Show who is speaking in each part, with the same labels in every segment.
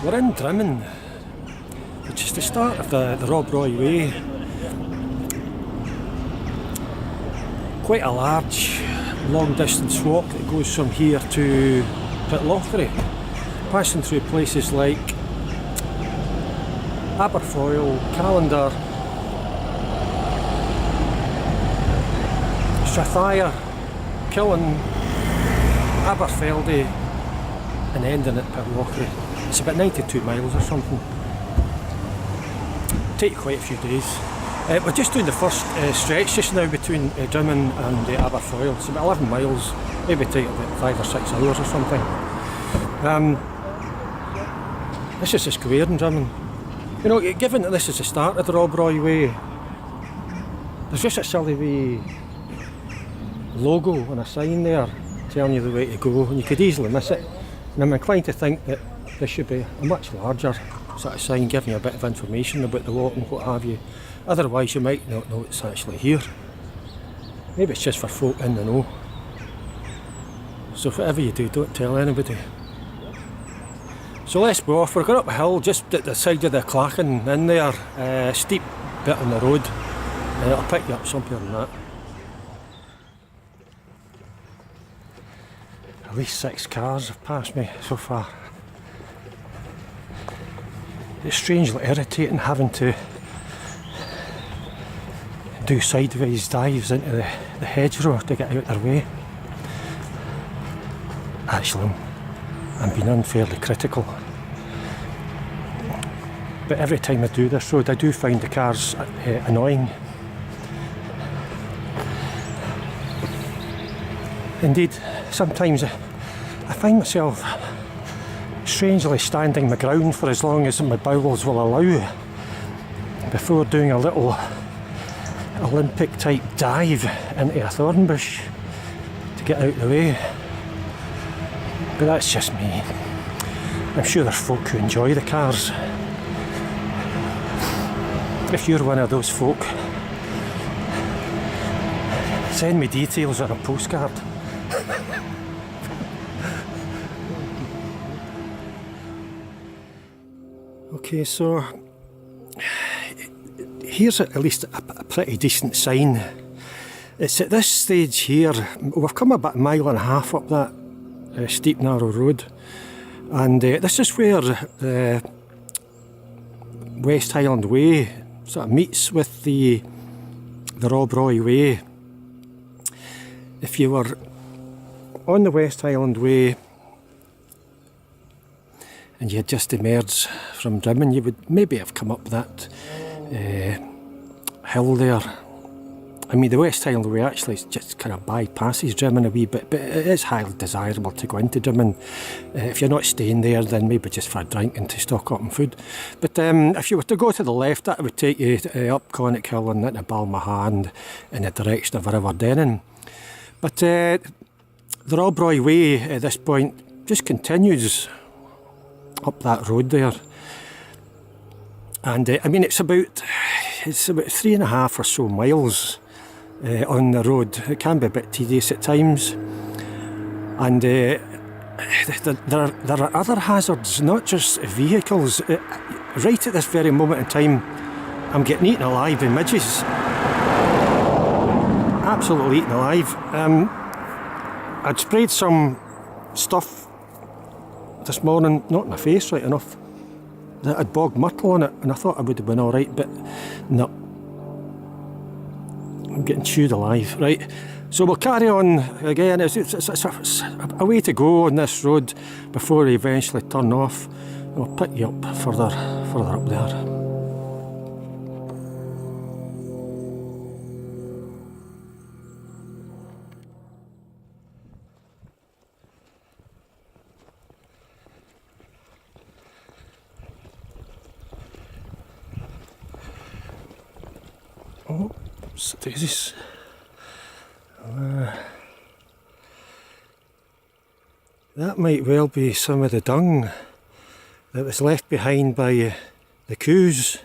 Speaker 1: We're in Drymen, which is the start of the Rob Roy Way. Quite a large, long distance walk that goes from here to Pitlochry, passing through places like Aberfoyle, Callander, Strathire, Killen, Aberfoyle, and ending at Pitlochry. It's about 92 miles or something. Take quite a few days. We're just doing the first stretch just now between Drymen and Aberfoyle. It's about 11 miles, maybe take about 5 or 6 hours or something. This is the square in Drymen. You know, given that this is the start of the Rob Roy Way, there's just a silly wee logo on a sign there telling you the way to go, and you could easily miss it. And I'm inclined to think that this should be a much larger sort of sign giving you a bit of information about the walk and what have you. Otherwise you might not know it's actually here. Maybe it's just for folk in the know. So whatever you do, don't tell anybody. So let's go off. We're going up a hill just at the side of the Clachan in there, steep bit on the road. I'll pick you up somewhere on that. At least 6 cars have passed me so far. It's strangely irritating having to do sideways dives into the hedgerow to get out their way. Actually, I'm being unfairly critical. But every time I do this road, I do find the cars annoying. Indeed, sometimes I find myself strangely standing my ground for as long as my bowels will allow before doing a little Olympic type dive into a thorn bush to get out the way. But that's just me. I'm sure there's folk who enjoy the cars. If you're one of those folk, send me details on a postcard. Okay, so here's at least a pretty decent sign. It's at this stage here, we've come about 1.5 miles up that steep narrow road, and this is where the West Highland Way sort of meets with the Rob Roy Way. If you were on the West Highland Way and you had just emerged from Drymen, you would maybe have come up that hill there. I mean, the West Highland Way actually just kind of bypasses Drymen a wee bit, but it is highly desirable to go into Drymen. If you're not staying there, then maybe just for a drink and to stock up on food. But if you were to go to the left, that would take you up Connick Hill and into Balmahan in the direction of River Dennin. But the Rob Roy Way at this point just continues up that road there. And I mean, it's about 3.5 or so miles on the road. It can be a bit tedious at times, and there are other hazards, not just vehicles. Right at this very moment in time, I'm getting eaten alive by midges. Absolutely eaten alive. I'd sprayed some stuff this morning, not in my face, right enough, that had bogged myrtle on it, and I thought I would have been alright, but no. I'm getting chewed alive, right? So we'll carry on again. It's a way to go on this road before we eventually turn off. We'll pick you up further up there. Oh, daisies. That might well be some of the dung that was left behind by the coos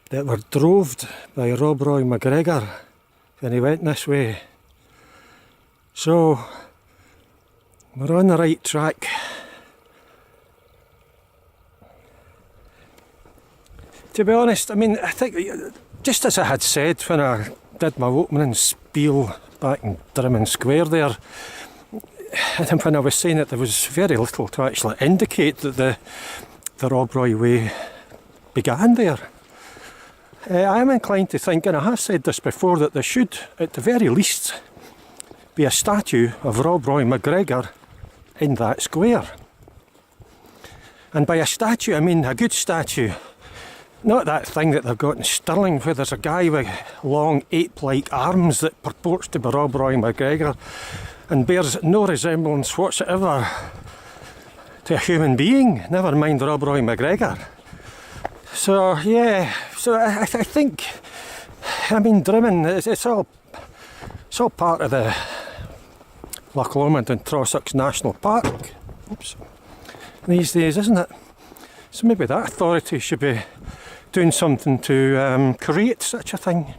Speaker 1: that were droved by Rob Roy MacGregor when he went this way. So, we're on the right track. To be honest, I mean, I think, just as I had said when I did my opening spiel back in Drymen Square there, and when I was saying that there was very little to actually indicate that the Rob Roy Way began there. I am inclined to think, and I have said this before, that there should, at the very least, be a statue of Rob Roy MacGregor in that square. And by a statue, I mean a good statue. Not that thing that they've got in Stirling where there's a guy with long ape-like arms that purports to be Rob Roy MacGregor and bears no resemblance whatsoever to a human being, never mind Rob Roy MacGregor. So yeah, so I think, I mean, Drymen, it's all part of the Loch Lomond and Trossachs National Park. Oops. These days, isn't it? So maybe that authority should be doing something to create such a thing.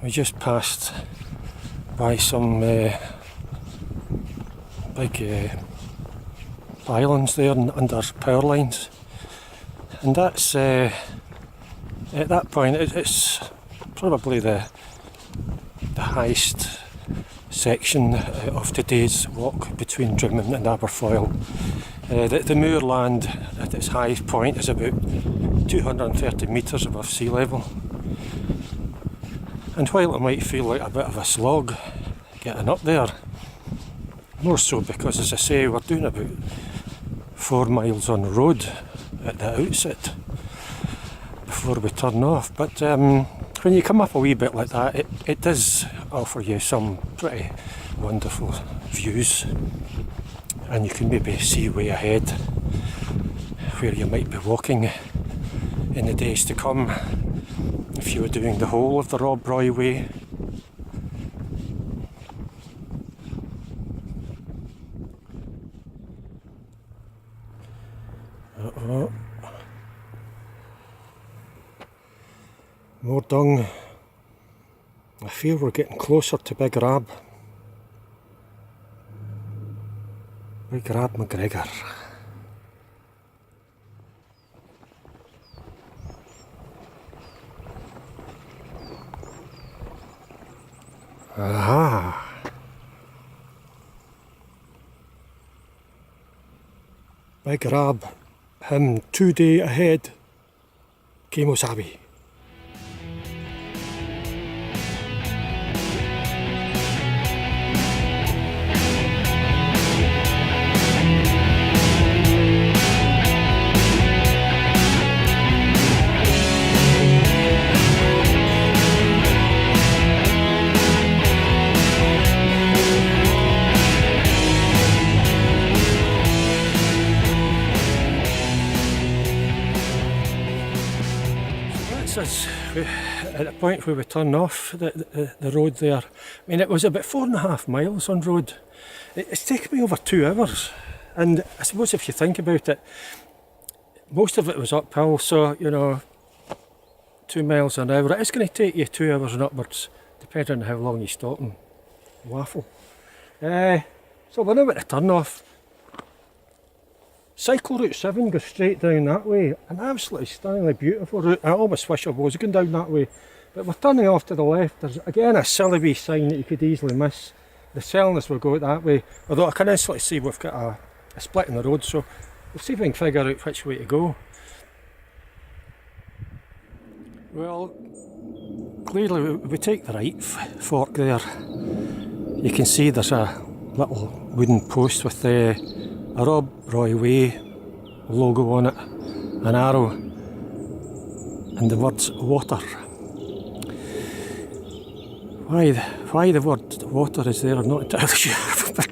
Speaker 1: We just passed by some big islands there under power lines, and that's at that point it's probably the highest section of today's walk between Drymen and Aberfoyle. The moorland at its highest point is about 230 metres above sea level. And while it might feel like a bit of a slog getting up there, more so because, as I say, we're doing about 4 miles on the road at the outset before we turn off. But when you come up a wee bit like that, it does offer you some pretty wonderful views, and you can maybe see way ahead where you might be walking in the days to come if you were doing the whole of the Rob Roy Way. Uh-oh. More dung. I feel we're getting closer to Big Rob. Big Rob MacGregor. Aha! Big Rob, him 2 day ahead, Kemosabi. Us at the point where we turn off the road there. I mean, it was about 4.5 miles on road. It's taken me over 2 hours, and I suppose if you think about it, most of it was uphill, so 2 miles an hour, it's going to take you 2 hours and upwards, depending on how long you stop and waffle. So we're now at the turn off. Cycle Route 7 goes straight down that way, an absolutely stunningly beautiful route. I almost wish I was going down that way, but we're turning off to the left. There's again a silly wee sign that you could easily miss. They're telling us we'll go that way, although I can instantly see we've got a split in the road, so we'll see if we can figure out which way to go. Well, clearly we take the right fork there. You can see there's a little wooden post with a Rob Roy Way logo on it, an arrow, and the words water. Why the word water is there, I'm not entirely sure, but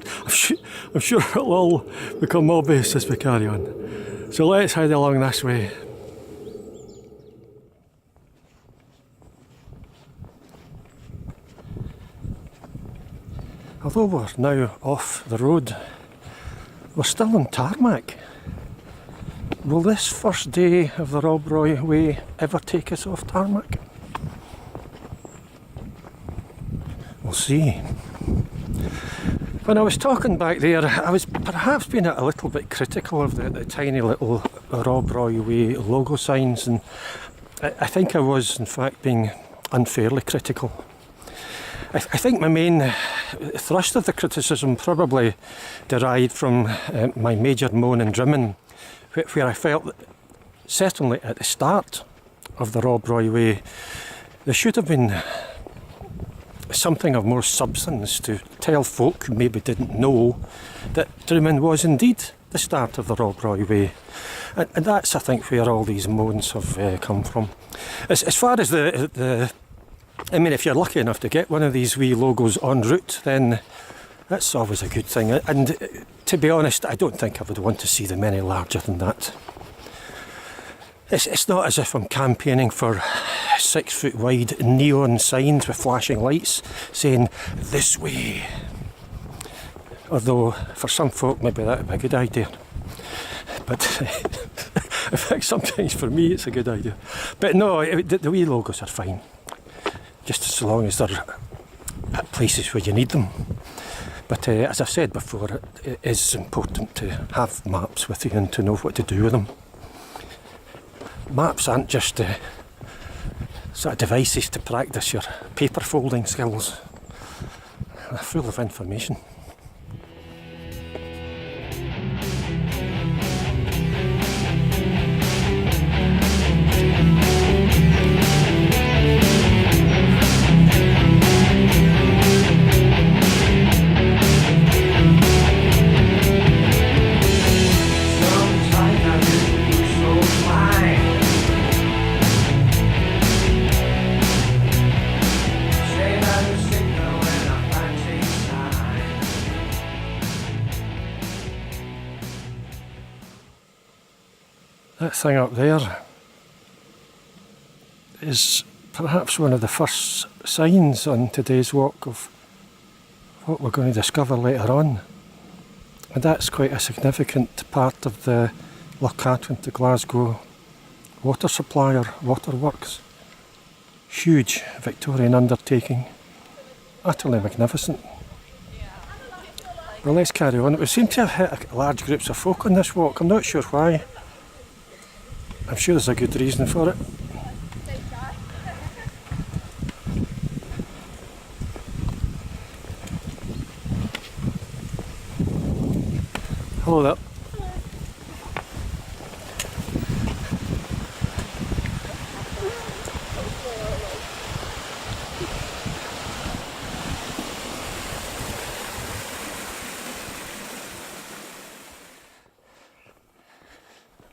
Speaker 1: I'm sure it'll all become obvious as we carry on. So let's head along this way. Although we're now off the road, we're still on tarmac. Will this first day of the Rob Roy Way ever take us off tarmac? We'll see. When I was talking back there, I was perhaps being a little bit critical of the tiny little Rob Roy Way logo signs, and I think I was in fact being unfairly critical. I think my main thrust of the criticism probably derived from my major moan in Drymen, where I felt that certainly at the start of the Rob Roy Way there should have been something of more substance to tell folk who maybe didn't know that Drymen was indeed the start of the Rob Roy Way. And that's, I think, where all these moans have come from. As far as I mean, if you're lucky enough to get one of these wee logos en route, then that's always a good thing. And to be honest, I don't think I would want to see them any larger than that. It's not as if I'm campaigning for 6 foot wide neon signs with flashing lights saying, "This way." Although, for some folk, maybe that would be a good idea. But I think sometimes for me it's a good idea. But no, the wee logos are fine. Just as long as they're at places where you need them. But as I've said before, it is important to have maps with you and to know what to do with them. Maps aren't just sort of devices to practice your paper folding skills. They're full of information. That thing up there is perhaps one of the first signs on today's walk of what we're going to discover later on. And that's quite a significant part of the Lochcartron to Glasgow water supplier waterworks. Huge Victorian undertaking, utterly magnificent. Well, let's carry on. We seem to have hit large groups of folk on this walk. I'm not sure why. I'm sure there's a good reason for it. Hello there.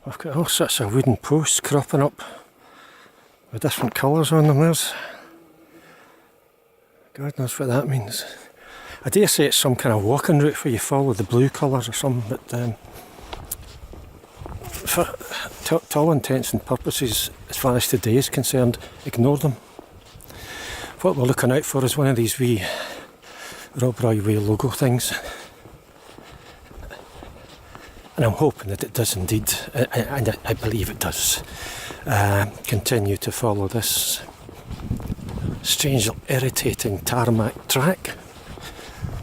Speaker 1: I've got all sorts of wooden posts cropping up with different colours on them. There's God knows what that means. I dare say it's some kind of walking route where you follow the blue colours or something, but for all intents and purposes, as far as today is concerned, ignore them. What we're looking out for is one of these wee Rob Roy Way logo things. And I'm hoping that it does indeed, and I believe it does, continue to follow this strange, irritating tarmac track.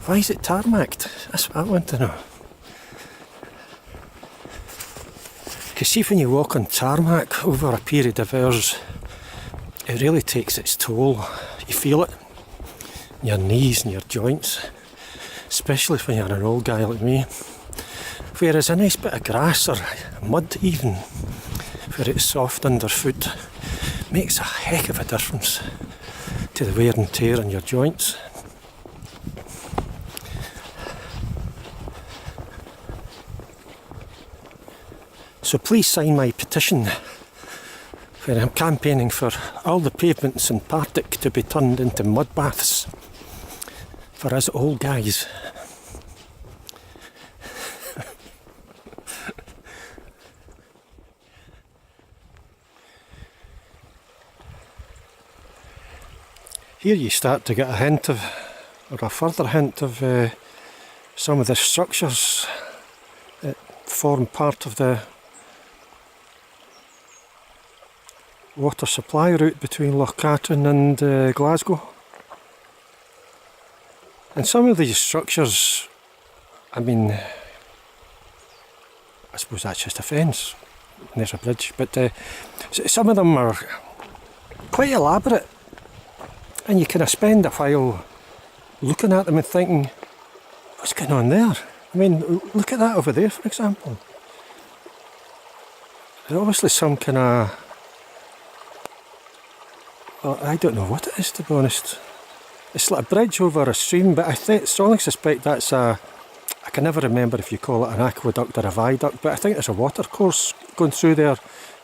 Speaker 1: Why is it tarmacked? That's what I want to know. Because see, when you walk on tarmac over a period of hours, it really takes its toll. You feel it in your knees and your joints, especially when you're an old guy like me. Whereas a nice bit of grass or mud even, where it's soft underfoot, makes a heck of a difference to the wear and tear on your joints. So please sign my petition where I'm campaigning for all the pavements in Partick to be turned into mud baths for us old guys. Here you start to get a hint of, or a further hint of some of the structures that form part of the water supply route between Lochcatron and Glasgow. And some of these structures, I mean, I suppose that's just a fence, and there's a bridge, but some of them are quite elaborate, and you kind of spend a while looking at them and thinking, what's going on there? I mean, look at that over there, for example. There's obviously some kind of, well, I don't know what it is, to be honest. It's like a bridge over a stream, but I strongly suspect that's I can never remember if you call it an aqueduct or a viaduct, but I think there's a water course going through there,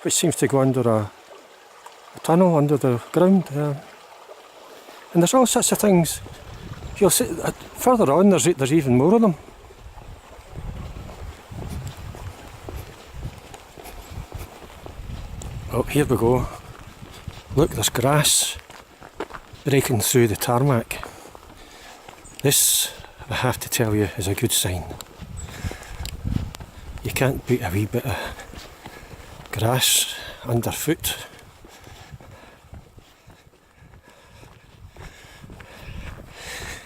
Speaker 1: which seems to go under a tunnel under the ground. And there's all sorts of things. You'll see further on. There's even more of them. Oh, here we go. Look, there's grass breaking through the tarmac. This, I have to tell you, is a good sign. You can't beat a wee bit of grass underfoot.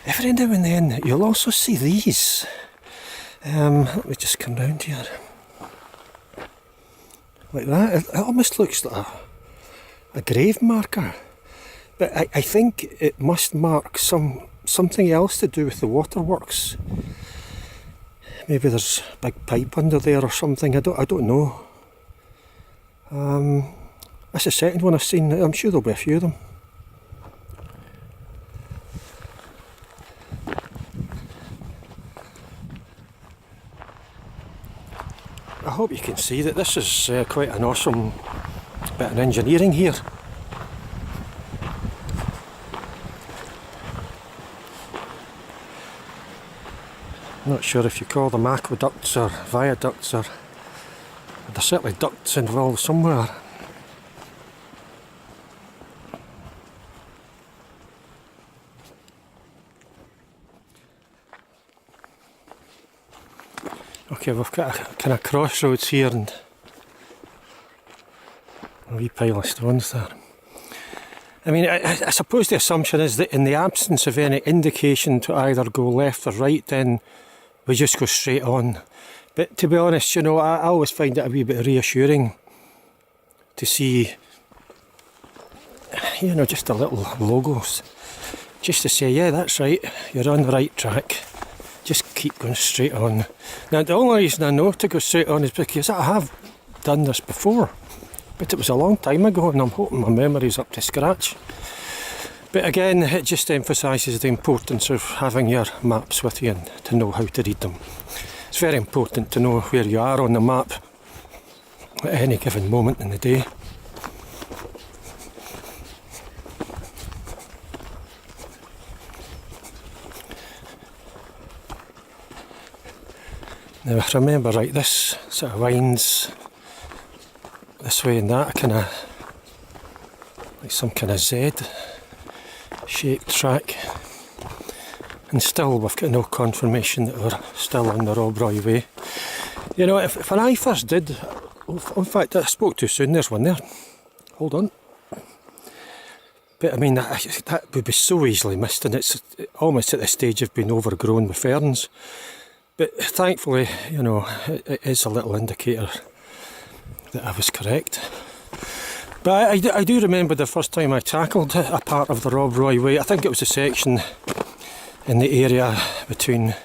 Speaker 1: Every now and then you'll also see these. Let me just come round here. Like that. It almost looks like a grave marker. But I think it must mark something else to do with the waterworks. Maybe there's a big pipe under there or something. I don't know. That's the second one I've seen. I'm sure there'll be a few of them. I hope you can see that this is quite an awesome bit of engineering here. Not sure if you call them aqueducts or viaducts, or there's certainly ducts involved somewhere. Okay, we've got a kind of crossroads here and a wee pile of stones there. I mean, I suppose the assumption is that in the absence of any indication to either go left or right, then we just go straight on. But to be honest, you know, I always find it a wee bit reassuring to see, you know, just the little logos, just to say, yeah, that's right, you're on the right track. Just keep going straight on. Now, the only reason I know to go straight on is because I have done this before, but it was a long time ago, and I'm hoping my memory's up to scratch. But again, it just emphasises the importance of having your maps with you and to know how to read them. It's very important to know where you are on the map at any given moment in the day. Now, if I remember right, this sort of winds this way and that, kind of like some kind of Z-shaped track. And still, we've got no confirmation that we're still on the Rob Roy Way. You know, if when I first did, in fact, I spoke too soon. There's one there. Hold on. But I mean, that would be so easily missed, and it's almost at the stage of being overgrown with ferns. But thankfully, you know, it is a little indicator that I was correct. But I do remember the first time I tackled a part of the Rob Roy Way. I think it was a section in the area between,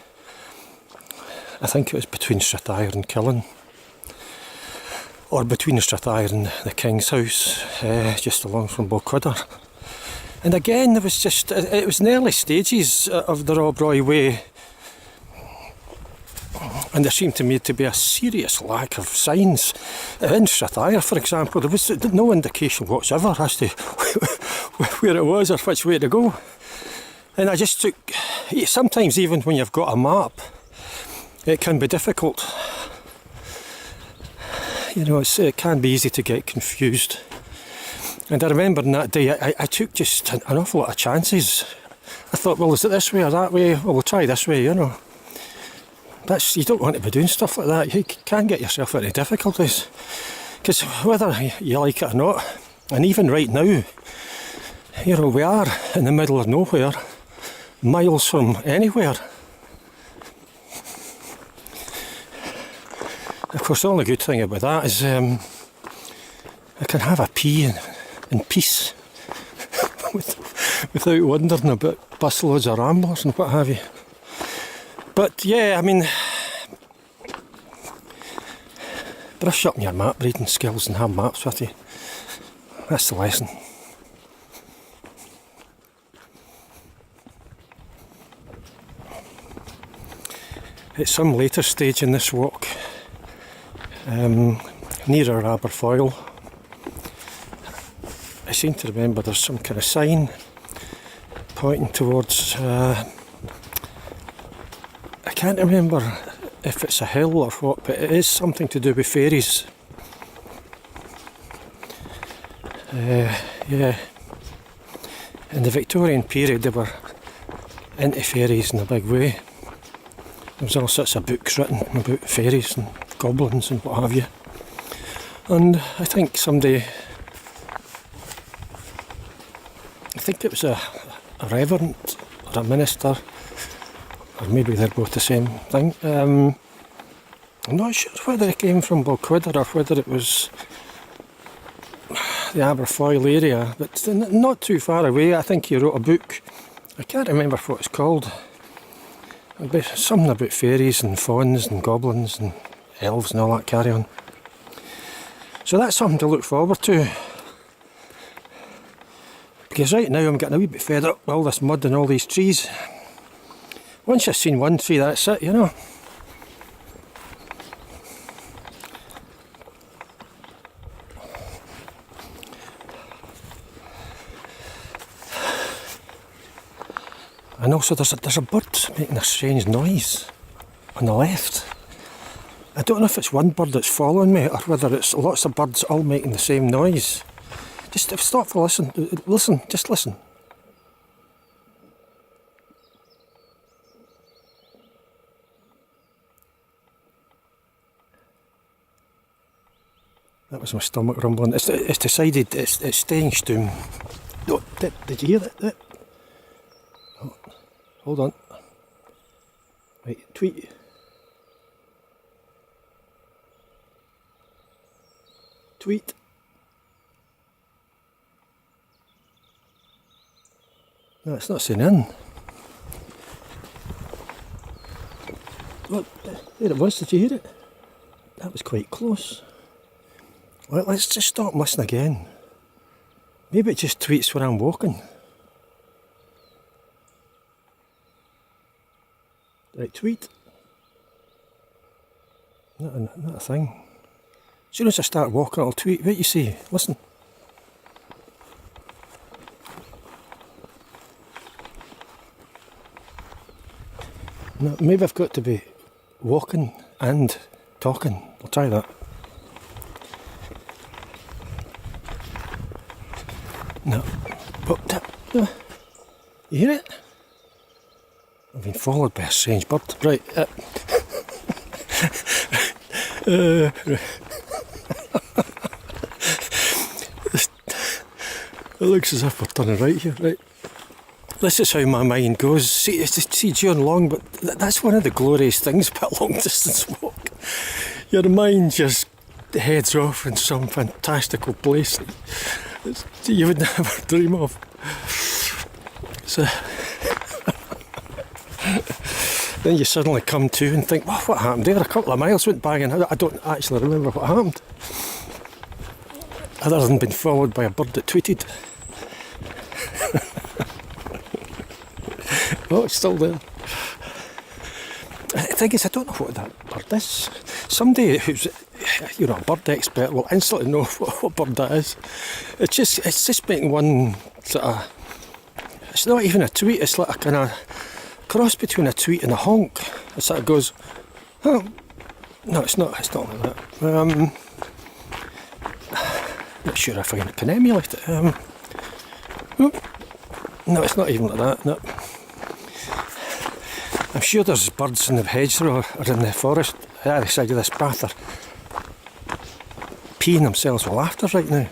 Speaker 1: I think it was between Strathire and Killen, or between Strathire and the King's House, just along from Balquidder. And again, it was in the early stages of the Rob Roy Way. And there seemed to me to be a serious lack of signs. In Strathire, for example, there was no indication whatsoever as to where it was or which way to go. And I just took, sometimes even when you've got a map, it can be difficult. You know, it can be easy to get confused. And I remember on that day, I took just an awful lot of chances. I thought, well, is it this way or that way? Well, we'll try this way, you know. You don't want to be doing stuff like that. You can get yourself into difficulties. Because whether you like it or not, and even right now, you know, we are in the middle of nowhere, miles from anywhere. Of course, the only good thing about that is I can have a pee in peace without wondering about busloads of ramblers and what have you. But yeah, I mean, brush up your map reading skills and have maps with you. That's the lesson. At some later stage in this walk, nearer Aberfoyle, I seem to remember there's some kind of sign pointing towards, I can't remember if it's a hill or what, but it is something to do with fairies. Yeah, in the Victorian period they were into fairies in a big way. There was all sorts of books written about fairies and goblins and what have you. And I think somebody, I think it was a reverend or a minister, or maybe they're both the same thing. I'm not sure whether it came from Balquidder or whether it was the Aberfoyle area, but not too far away. I think he wrote a book. I can't remember what it's called. Something about fairies and fauns and goblins and elves and all that carry on. So that's something to look forward to. Because right now I'm getting a wee bit fed up with all this mud and all these trees. Once you've seen one tree, that's it, you know. And also there's a bird making a strange noise on the left. I don't know if it's one bird that's following me or whether it's lots of birds all making the same noise. Just stop for listen. Listen, just listen. That was my stomach rumbling. It's decided it's staying stum. No, did you hear that? Oh, hold on. Right, tweet. Tweet. No, it's not saying in. Look, there it was. Did you hear it? That was quite close. Well, let's just stop and listen again. Maybe it just tweets when I'm walking. Right, tweet. Not a thing. As soon as I start walking, I'll tweet. Wait, you see. Listen. No, maybe I've got to be walking and talking. I'll try that. No. Oh, you hear it? I've been followed by a strange bird. Right. It looks as if we're turning right here. Right. This is how my mind goes. See John Long, but that's one of the glorious things about a long distance walk. Your mind just heads off in some fantastical place that you would never dream of. So then you suddenly come to and think, well, what happened there? A couple of miles went by and I don't actually remember what happened. Other than being followed by a bird that tweeted. Oh, it's still there. The thing is, I don't know what that bird is. Somebody who's, a bird expert will instantly know what bird that is. It's just making one sort of. It's not even a tweet. It's like a kind of cross between a tweet and a honk. It sort of goes. Oh, no, it's not. It's not like that. Not sure if I can emulate it. No, it's not even like that. No. I'm sure there's birds in the hedgerow or in the forest at either side of this path are peeing themselves with laughter right now.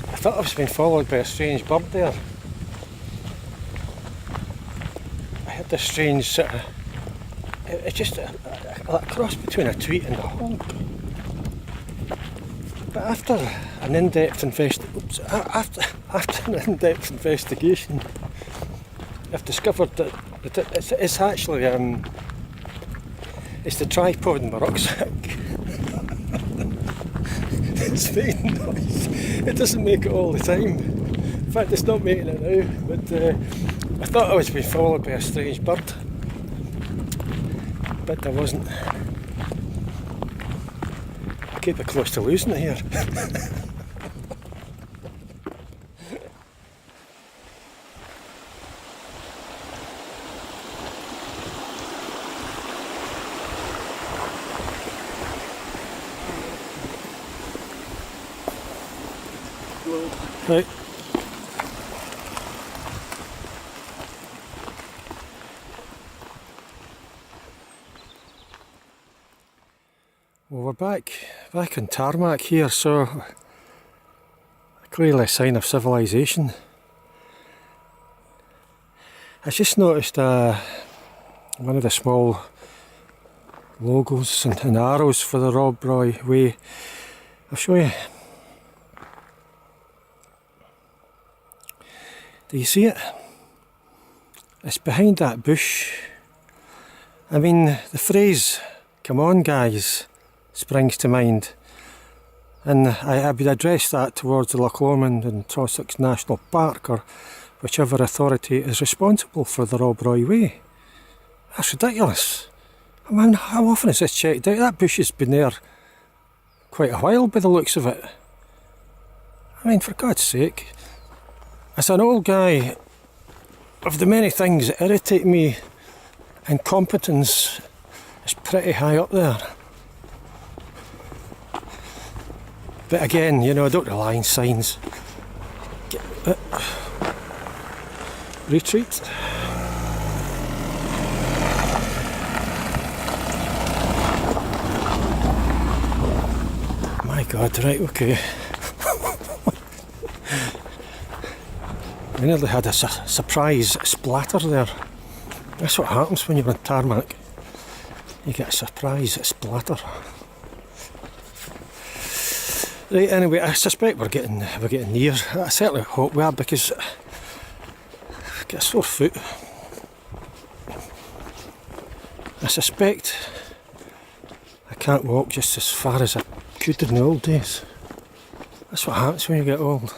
Speaker 1: I thought I was being followed by a strange bird there. I had this strange sort of... It's just a cross between a tweet and a honk. But after an in-depth investigation, I've discovered that it's actually it's the tripod in my rucksack. It's making noise. It doesn't make it all the time. In fact, it's not making it now. But I thought I was being followed by a strange bird, but I wasn't. I keep it close to losing it here. Right. Well, we're back on tarmac here, so clearly a sign of civilization. I just noticed one of the small logos and arrows for the Rob Roy Way. I'll show you. Do you see it? It's behind that bush. I mean, the phrase, "come on guys," springs to mind. And I would address that towards the Loch Lomond and Trossachs National Park, or whichever authority is responsible for the Rob Roy Way. That's ridiculous. I mean, how often is this checked out? That bush has been there quite a while by the looks of it. I mean, for God's sake. As an old guy, of the many things that irritate me, incompetence is pretty high up there. But again, you know, I don't rely on signs. Retreat. My God, right, okay. I nearly had a surprise splatter there. That's what happens when you're on tarmac. You get a surprise splatter. Right, anyway, I suspect we're getting near. I certainly hope we are, because I've got a sore foot. I suspect I can't walk just as far as I could in the old days. That's what happens when you get old.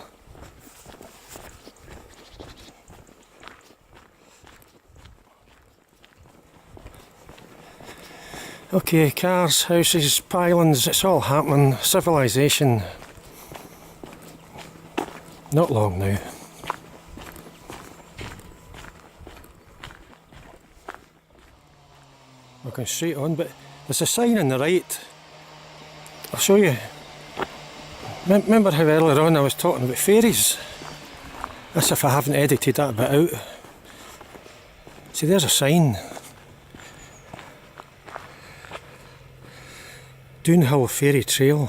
Speaker 1: Okay, cars, houses, pylons, it's all happening. Civilization. Not long now. We're going straight on, but there's a sign on the right. I'll show you. Remember how earlier on I was talking about fairies? As if I haven't edited that bit out. See, there's a sign. Doonhill Fairy Trail.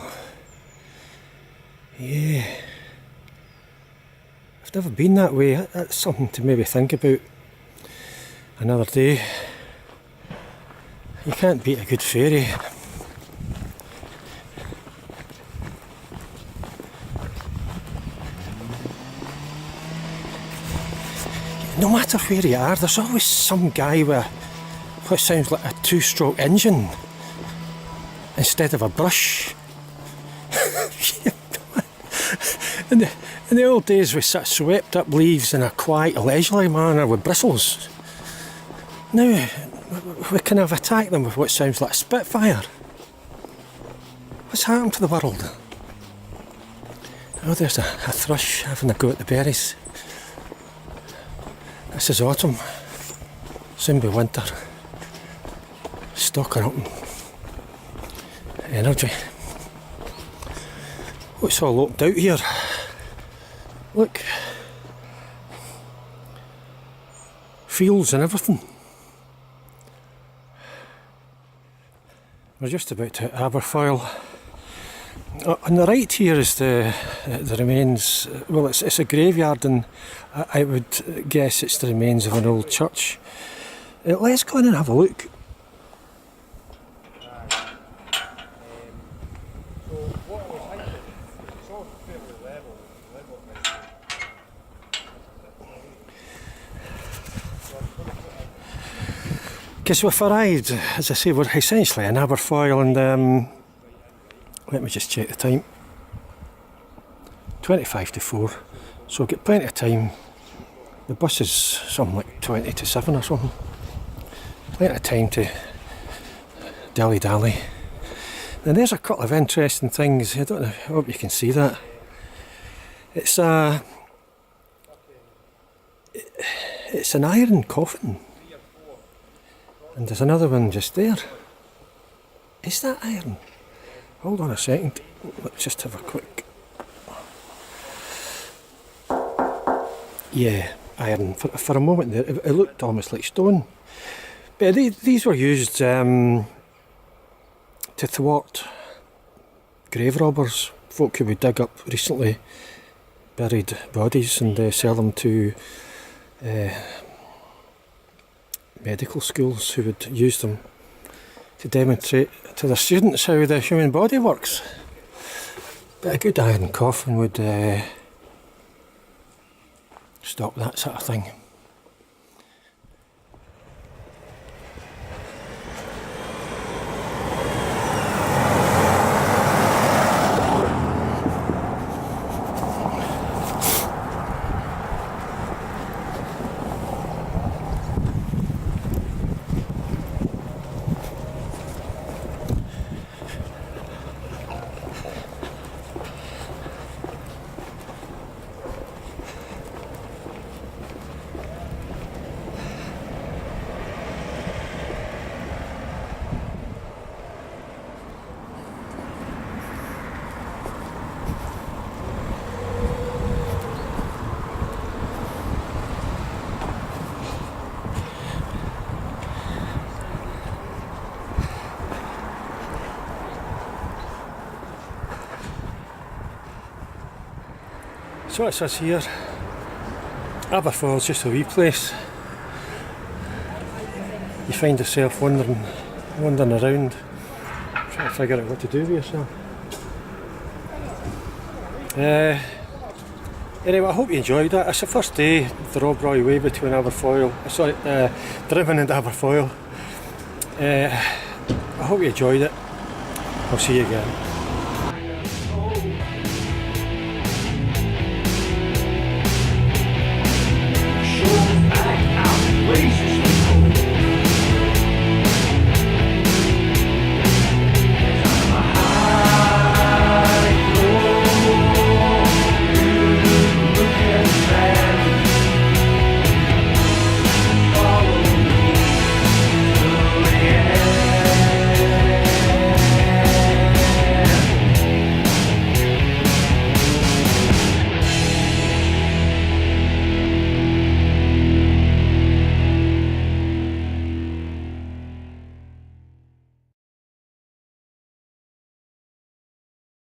Speaker 1: Yeah. I've never been that way. That's something to maybe think about another day. You can't beat a good fairy. No matter where you are, there's always some guy with what sounds like a two-stroke engine instead of a brush. In the old days we sort of swept up leaves in a quiet, leisurely manner with bristles. Now we kind of attack them with what sounds like a spitfire. What's happened to the world? Oh, there's a thrush having a go at the berries. This is autumn, soon be winter. Stocking up in energy. What's all locked out here? Look. Fields and everything. We're just about to Aberfoyle. On the right here is the remains, well it's a graveyard, and I would guess it's the remains of an old church. Let's go in and have a look. Because we've arrived, as I say, we're essentially in Aberfoyle, and let me just check the time. 25 to 4, so we've got plenty of time. The bus is something like 20 to 7 or something. Plenty of time to dilly-dally. And there's a couple of interesting things. I don't know, I hope you can see that. It's an iron coffin. And there's another one just there. Is that iron? Hold on a second. Let's just have a quick... Yeah, iron. For a moment there, it looked almost like stone. But these were used to thwart grave robbers, folk who would dig up recently buried bodies and sell them to medical schools, who would use them to demonstrate to their students how the human body works. But a good iron coffin would stop that sort of thing. So it's us here. Aberfoyle's just a wee place. You find yourself wandering around, trying to figure out what to do with yourself. Anyway, I hope you enjoyed that. It's the first day, the Rob Roy way between Drymen and Aberfoyle. I hope you enjoyed it. I'll see you again.